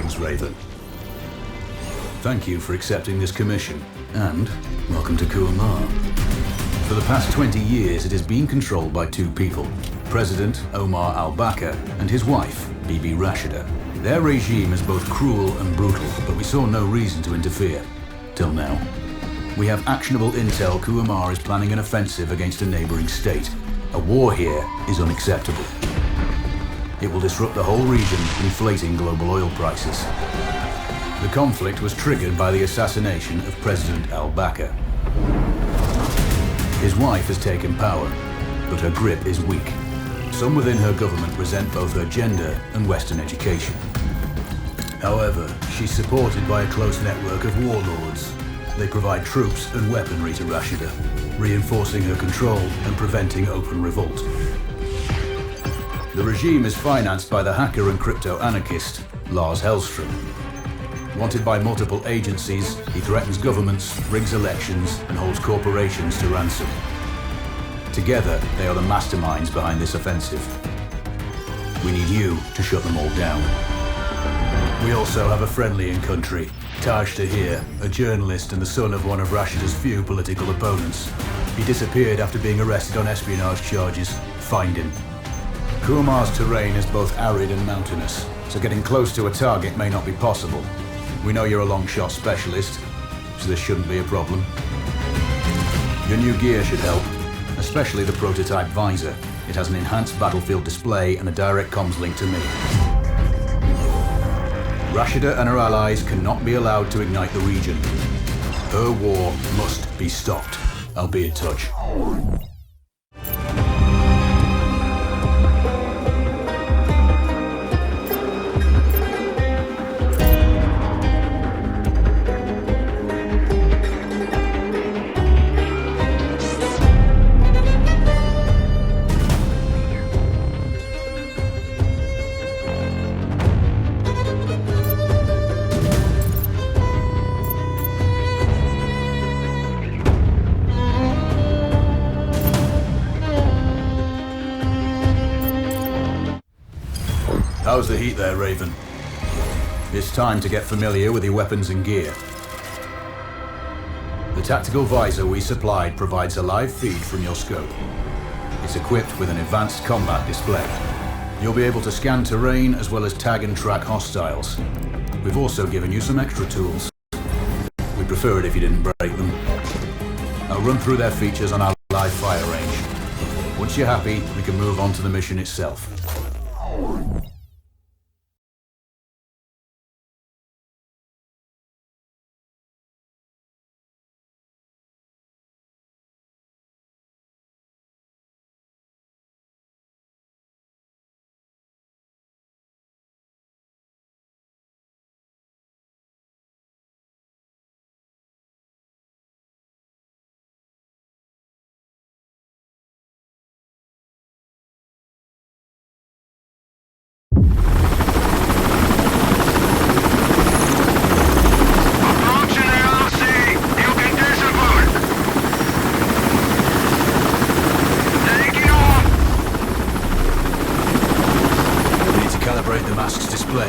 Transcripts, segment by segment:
Greetings, Raven. Thank you for accepting this commission, and welcome to Kuamar. For the past 20 years, it has been controlled by two people, President Omar al-Bakr and his wife, Bibi Rashida. Their regime is both cruel and brutal, but we saw no reason to interfere. Till now. We have actionable intel Kuamar is planning an offensive against a neighboring state. A war here is unacceptable. It will disrupt the whole region, inflating global oil prices. The conflict was triggered by the assassination of President al-Bakr. His wife has taken power, but her grip is weak. Some within her government resent both her gender and Western education. However, she's supported by a close network of warlords. They provide troops and weaponry to Rashida, reinforcing her control and preventing open revolt. The regime is financed by the hacker and crypto-anarchist, Lars Hellstrom. Wanted by multiple agencies, he threatens governments, rigs elections, and holds corporations to ransom. Together, they are the masterminds behind this offensive. We need you to shut them all down. We also have a friendly in country, Taj Tahir, a journalist and the son of one of Rashida's few political opponents. He disappeared after being arrested on espionage charges. Find him. Kuamar's terrain is both arid and mountainous, so getting close to a target may not be possible. We know you're a long shot specialist, so this shouldn't be a problem. Your new gear should help, especially the prototype visor. It has an enhanced battlefield display and a direct comms link to me. Rashida and her allies cannot be allowed to ignite the region. Her war must be stopped. I'll be in touch. How's the heat there, Raven? It's time to get familiar with your weapons and gear. The tactical visor we supplied provides a live feed from your scope. It's equipped with an advanced combat display. You'll be able to scan terrain as well as tag and track hostiles. We've also given you some extra tools. We'd prefer it if you didn't break them. I'll run through their features on our live fire range. Once you're happy, we can move on to the mission itself.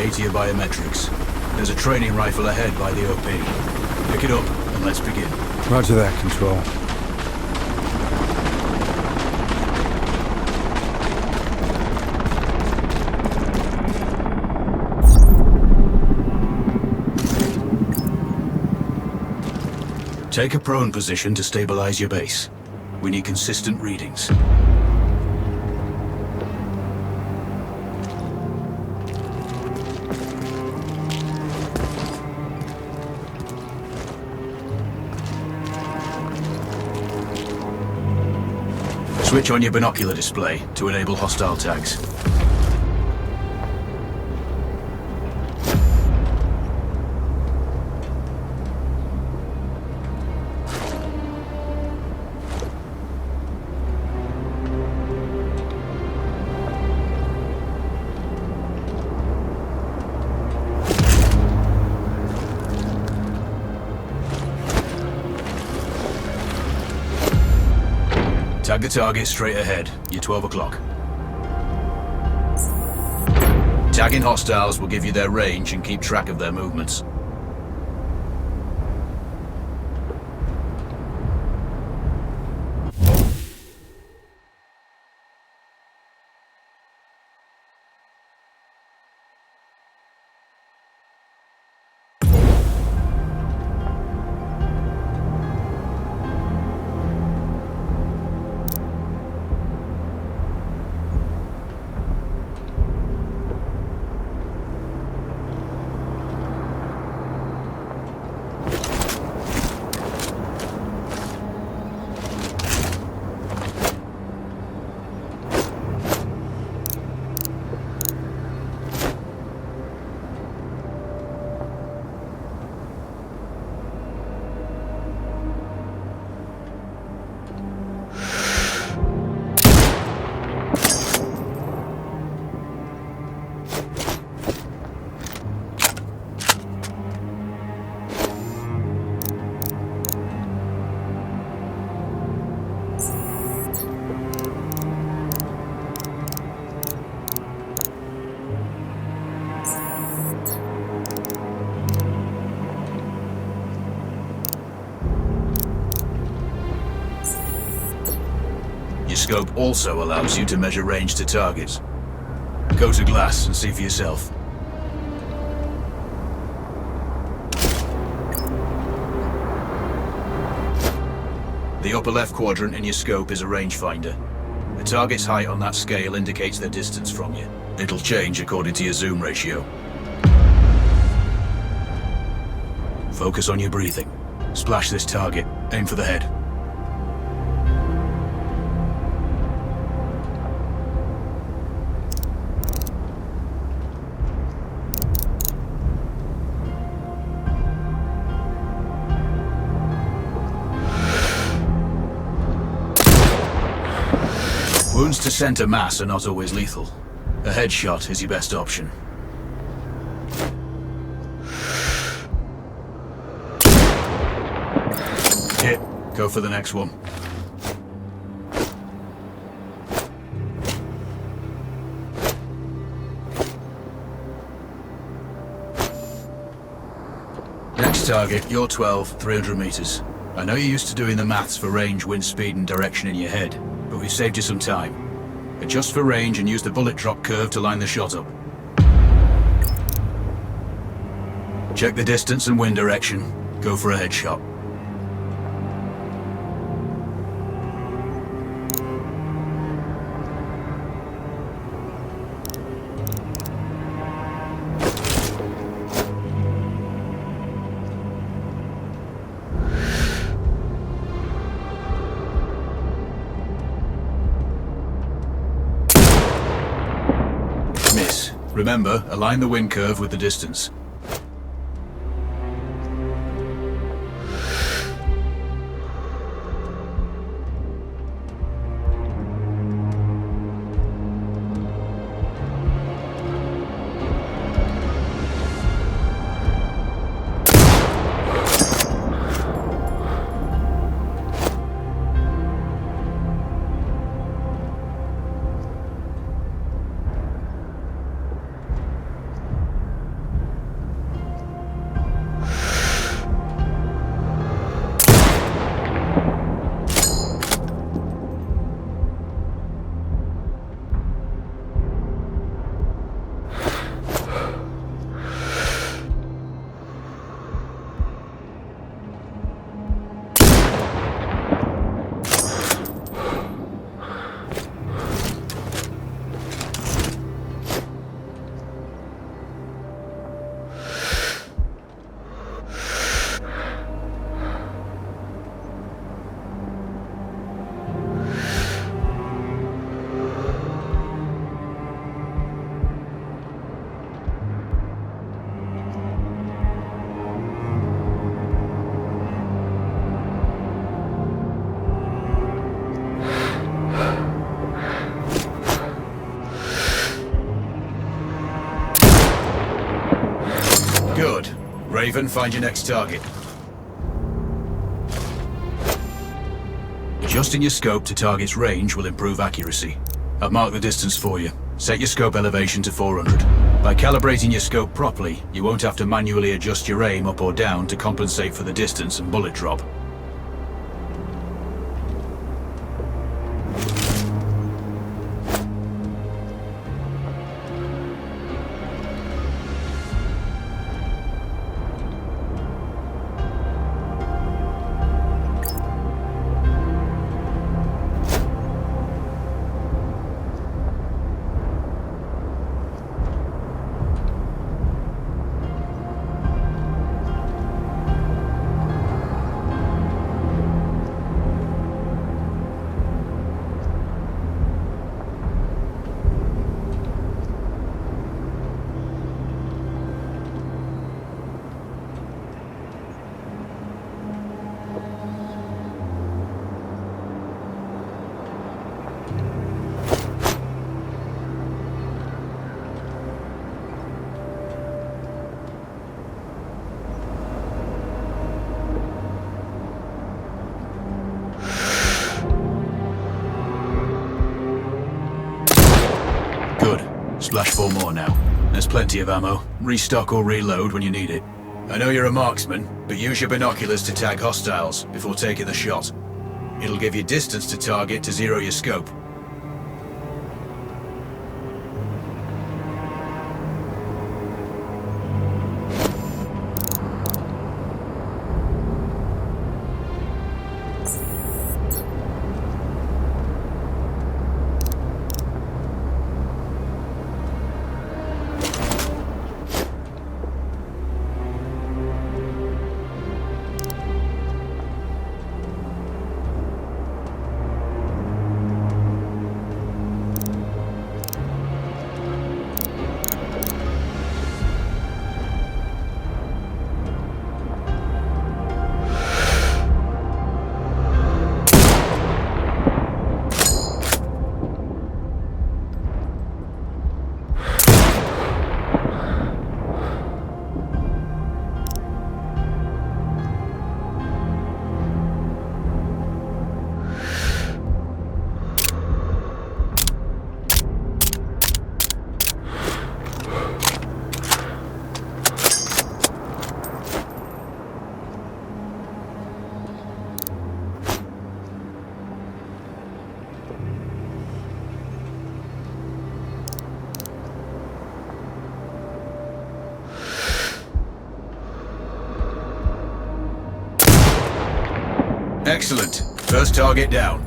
To your biometrics. There's a training rifle ahead by the OP. Pick it up and let's begin. Roger that, Control. Take a prone position to stabilize your base. We need consistent readings. Switch on your binocular display to enable hostile tags. Tag the target straight ahead. You're 12 o'clock. Tagging hostiles will give you their range and keep track of their movements. Your scope also allows you to measure range to targets. Go to glass and see for yourself. The upper left quadrant in your scope is a rangefinder. The target's height on that scale indicates their distance from you. It'll change according to your zoom ratio. Focus on your breathing. Splash this target. Aim for the head. Wounds to center mass are not always lethal. A headshot is your best option. Hit. Go for the next one. Next target, you're 12, 300 meters. I know you're used to doing the maths for range, wind speed and direction in your head, but we've saved you some time. Adjust for range and use the bullet drop curve to line the shot up. Check the distance and wind direction. Go for a headshot. Miss. Remember, align the wind curve with the distance. Good. Raven, find your next target. Adjusting your scope to target's range will improve accuracy. I've marked the distance for you. Set your scope elevation to 400. By calibrating your scope properly, you won't have to manually adjust your aim up or down to compensate for the distance and bullet drop. Splash 4 more now. There's plenty of ammo. Restock or reload when you need it. I know you're a marksman, but use your binoculars to tag hostiles before taking the shot. It'll give you distance to target to zero your scope. Excellent. First target down.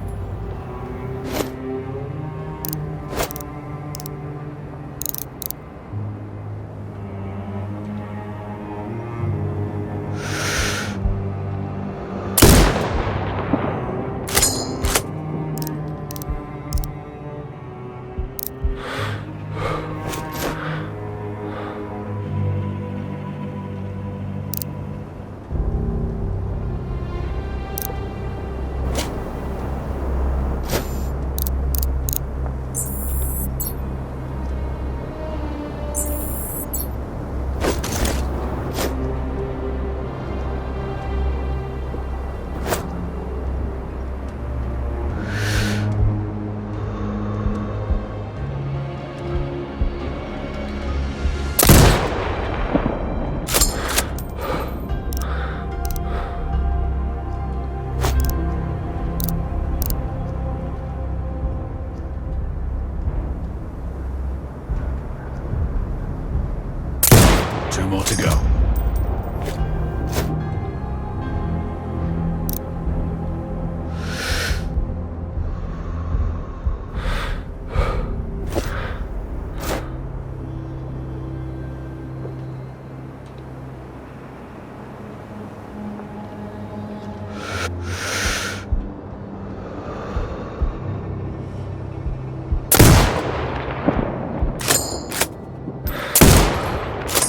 Two more to go.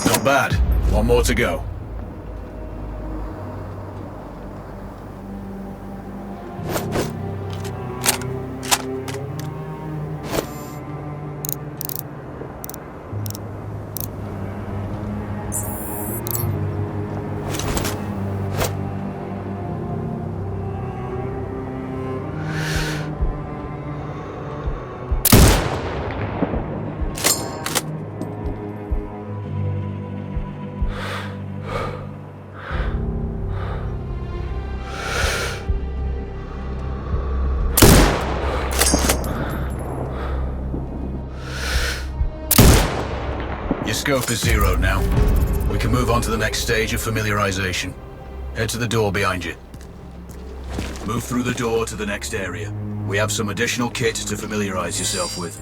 Not bad. One more to go. scope is zeroed now. We can move on to the next stage of familiarization. Head to the door behind you. Move through the door to the next area. We have some additional kit to familiarize yourself with.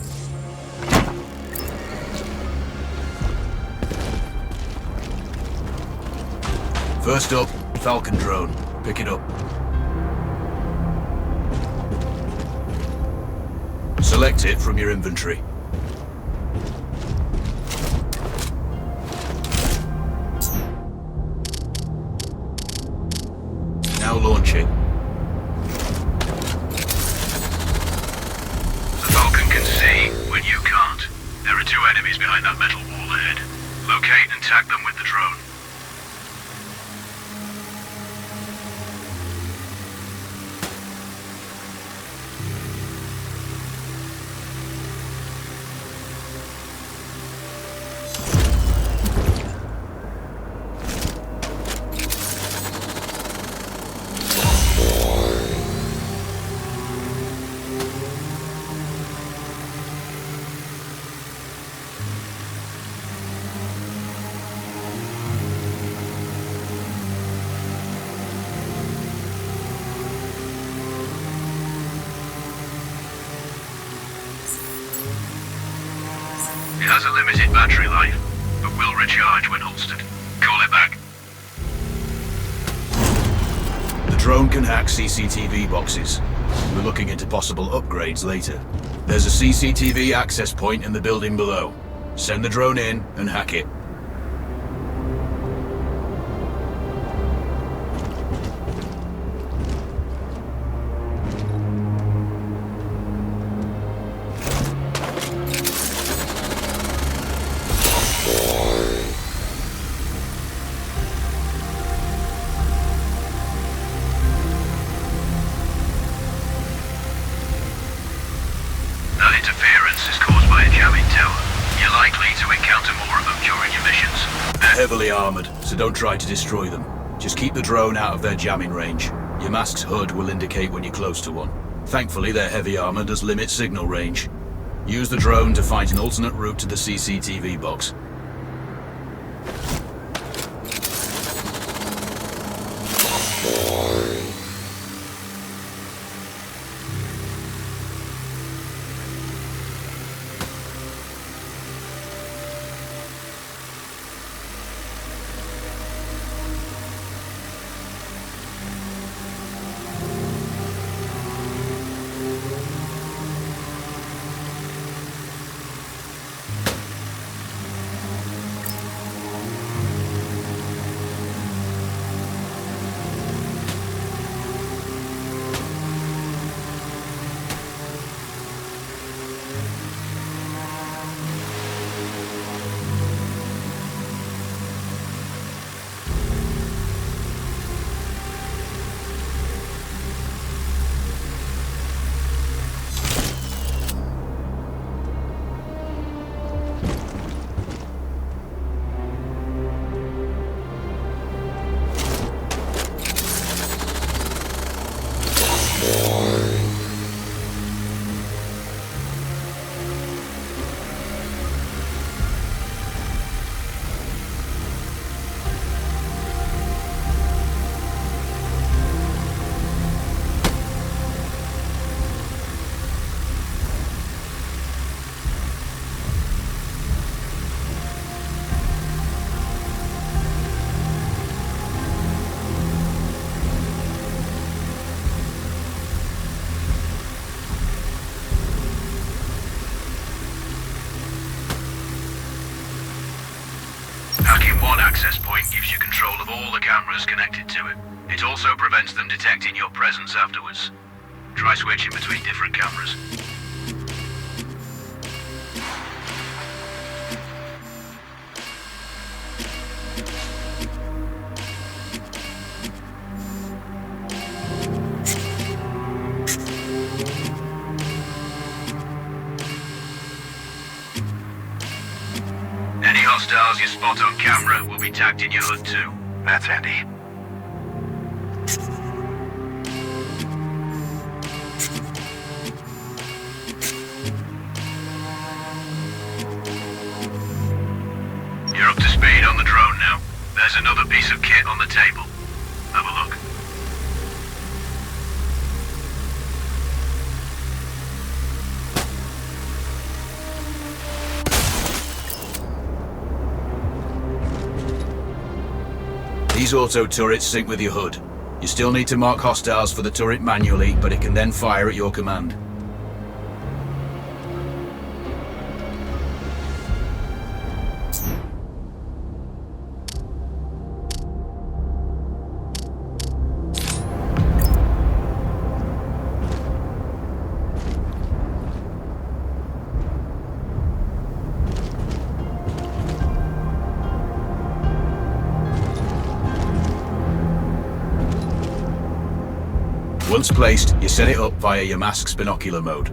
First up, Falcon drone. Pick it up. Select it from your inventory. Now launch it. The Falcon can see when you can't. There are two enemies behind that metal wall ahead. Locate and tag them with the drone. It has a limited battery life, but will recharge when holstered. Call it back. The drone can hack CCTV boxes. We're looking into possible upgrades later. There's a CCTV access point in the building below. Send the drone in and hack it. That interference is caused by a jamming tower. You're likely to encounter more of them during your missions. They're heavily armored, so don't try to destroy them. Just keep the drone out of their jamming range. Your mask's HUD will indicate when you're close to one. Thankfully, their heavy armor does limit signal range. Use the drone to find an alternate route to the CCTV box. Hacking one access point gives you control of all the cameras connected to it. It also prevents them detecting your presence afterwards. Try switching between different cameras. Any hostiles you spot on camera will be tagged in your HUD too. That's handy. table. Have a look. These auto turrets sync with your HUD. You still need to mark hostiles for the turret manually, but it can then fire at your command. Once placed, you set it up via your mask's binocular mode.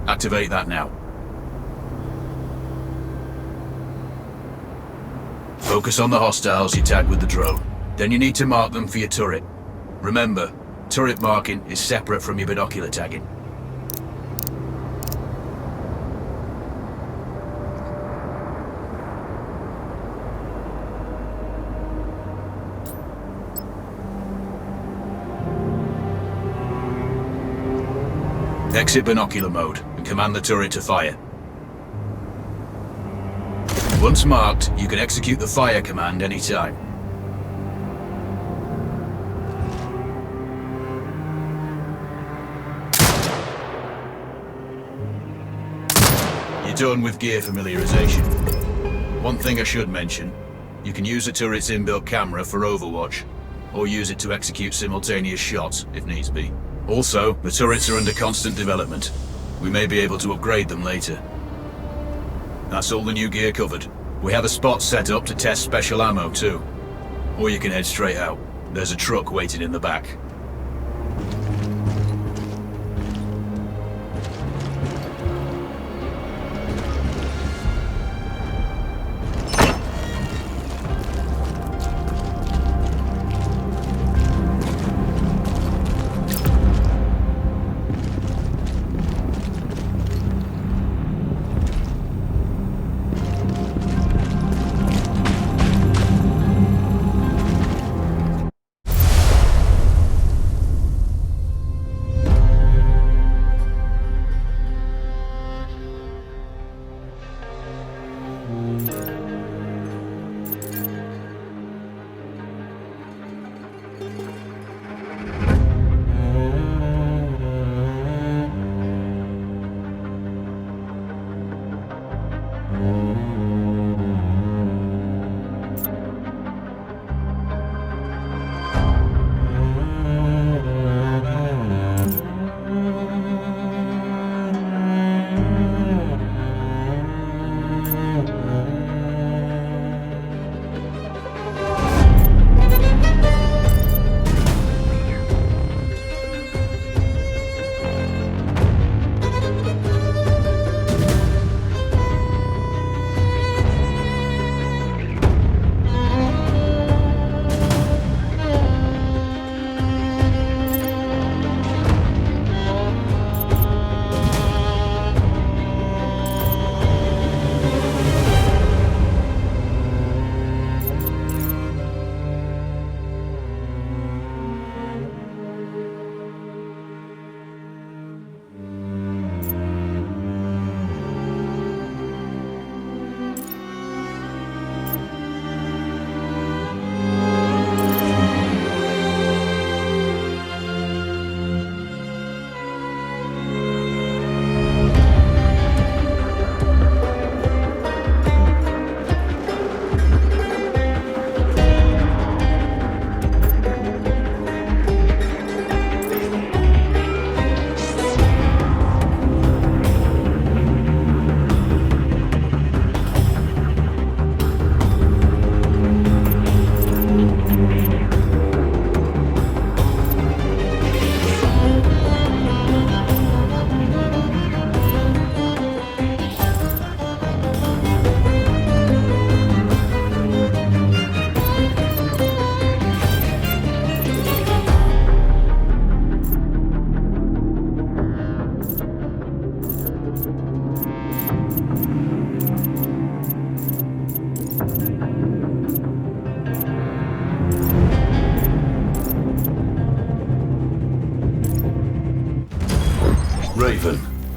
Activate that now. Focus on the hostiles you tag with the drone. Then you need to mark them for your turret. Remember, turret marking is separate from your binocular tagging. Exit binocular mode and command the turret to fire. Once marked, you can execute the fire command anytime. You're done with gear familiarization. One thing I should mention, you can use the turret's inbuilt camera for overwatch, or use it to execute simultaneous shots if needs be. Also, the turrets are under constant development. We may be able to upgrade them later. That's all the new gear covered. We have a spot set up to test special ammo too. Or you can head straight out. There's a truck waiting in the back.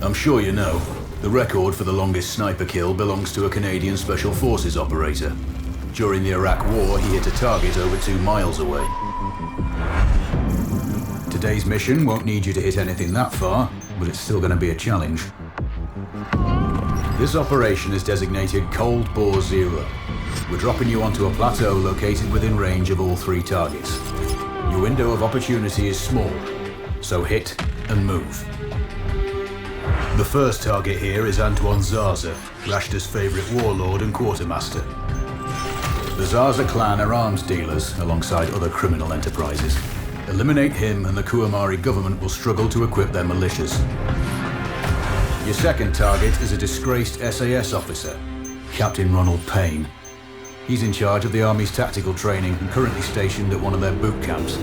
I'm sure you know, the record for the longest sniper kill belongs to a Canadian Special Forces operator. During the Iraq War, he hit a target over 2 miles away. Today's mission won't need you to hit anything that far, but it's still going to be a challenge. This operation is designated Cold Bore Zero. We're dropping you onto a plateau located within range of all 3 targets. Your window of opportunity is small, so hit and move. The first target here is Antoine Zaza, Rashta's favorite warlord and quartermaster. The Zaza clan are arms dealers alongside other criminal enterprises. Eliminate him and the Kuamari government will struggle to equip their militias. Your second target is a disgraced SAS officer, Captain Ronald Payne. He's in charge of the Army's tactical training and currently stationed at one of their boot camps.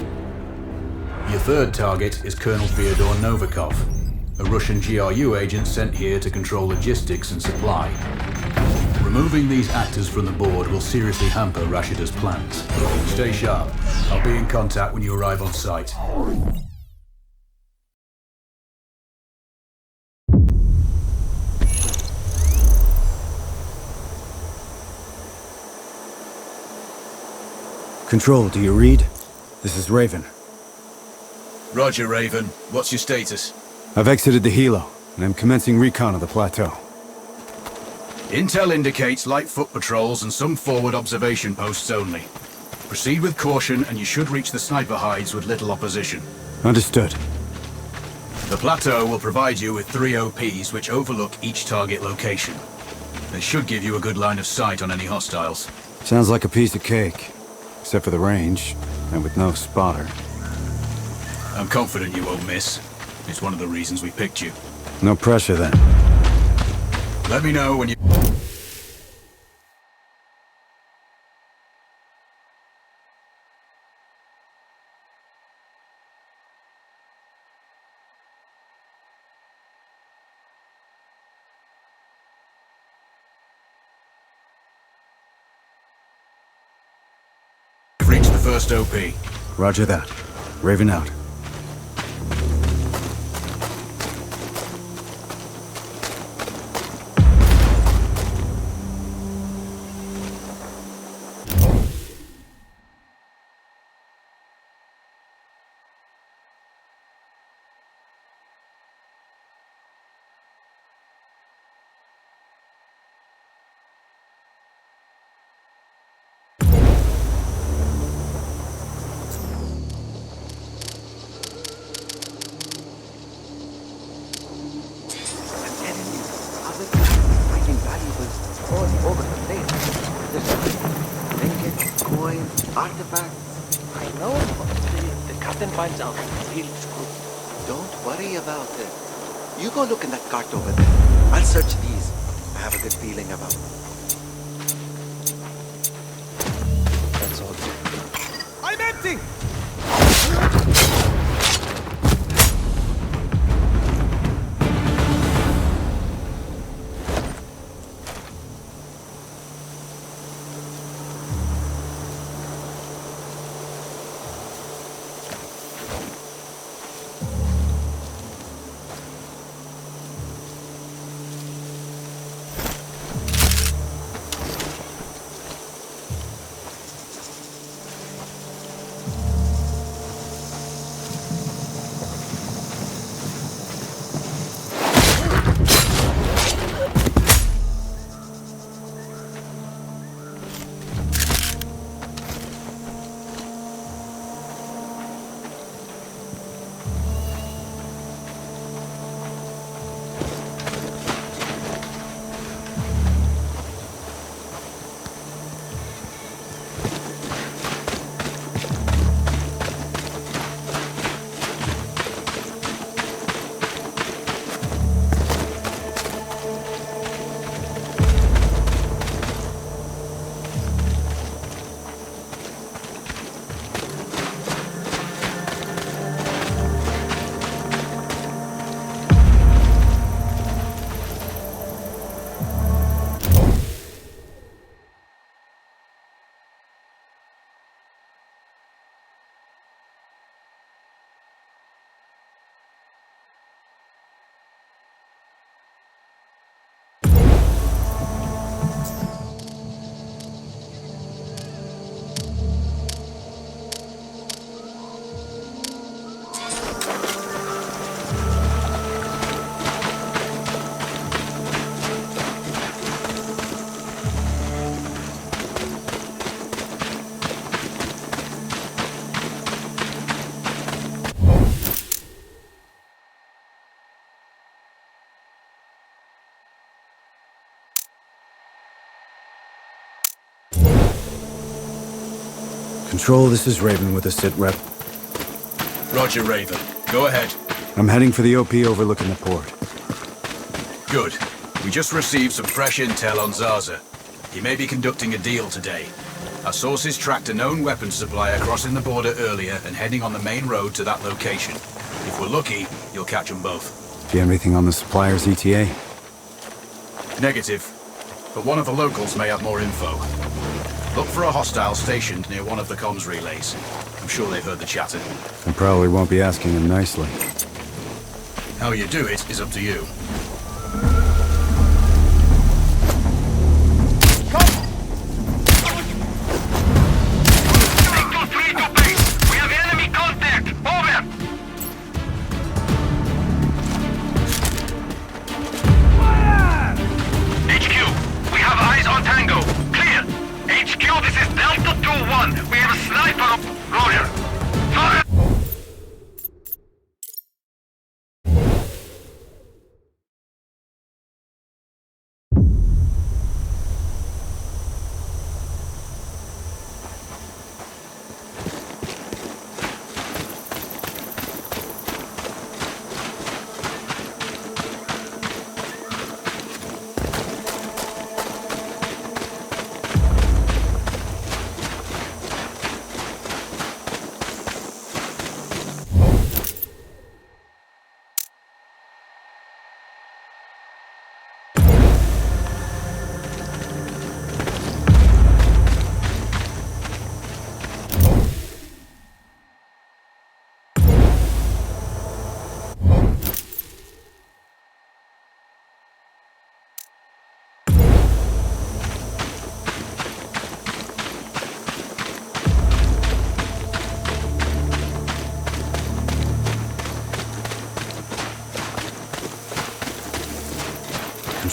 Your third target is Colonel Fyodor Novikov, a Russian GRU agent sent here to control logistics and supply. Removing these actors from the board will seriously hamper Rashida's plans. Stay sharp. I'll be in contact when you arrive on site. Control, do you read? This is Raven. Roger, Raven. What's your status? I've exited the helo, and I'm commencing recon of the plateau. Intel indicates light foot patrols and some forward observation posts only. Proceed with caution and you should reach the sniper hides with little opposition. Understood. The plateau will provide you with 3 OPs which overlook each target location. They should give you a good line of sight on any hostiles. Sounds like a piece of cake. Except for the range, and with no spotter. I'm confident you won't miss. It's one of the reasons we picked you. No pressure then. Let me know when you... Reach the first OP. Roger that. Raven out. Artifacts. I know, but the captain finds out real screw. Don't worry about it. You go look in that cart over there. I'll search these. I have a good feeling about it. That's all. I'm empty! Control, this is Raven with a sit rep. Roger, Raven. Go ahead. I'm heading for the OP overlooking the port. Good. We just received some fresh intel on Zaza. He may be conducting a deal today. Our sources tracked a known weapons supplier crossing the border earlier and heading on the main road to that location. If we're lucky, you'll catch them both. Do you have anything on the supplier's ETA? Negative. But one of the locals may have more info. Look for a hostile stationed near one of the comms relays. I'm sure they've heard the chatter. I probably won't be asking him nicely. How you do it is up to you.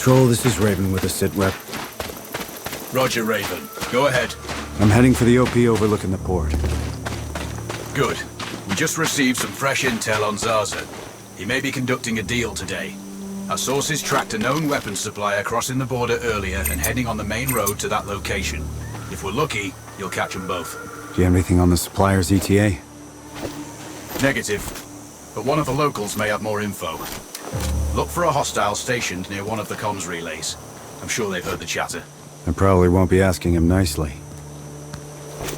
Control, this is Raven with a sit rep. Roger, Raven. Go ahead. I'm heading for the OP overlooking the port. Good. We just received some fresh intel on Zaza. He may be conducting a deal today. Our sources tracked a known weapons supplier crossing the border earlier and heading on the main road to that location. If we're lucky, you'll catch them both. Do you have anything on the supplier's ETA? Negative. But one of the locals may have more info. Look for a hostile stationed near one of the comms relays. I'm sure they've heard the chatter. I probably won't be asking him nicely.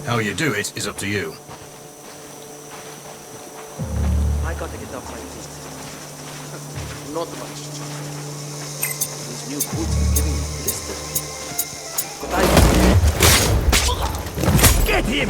How you do it is up to you. I gotta get off my feet. Not much. These new boots are giving me blisters. But I... Get him!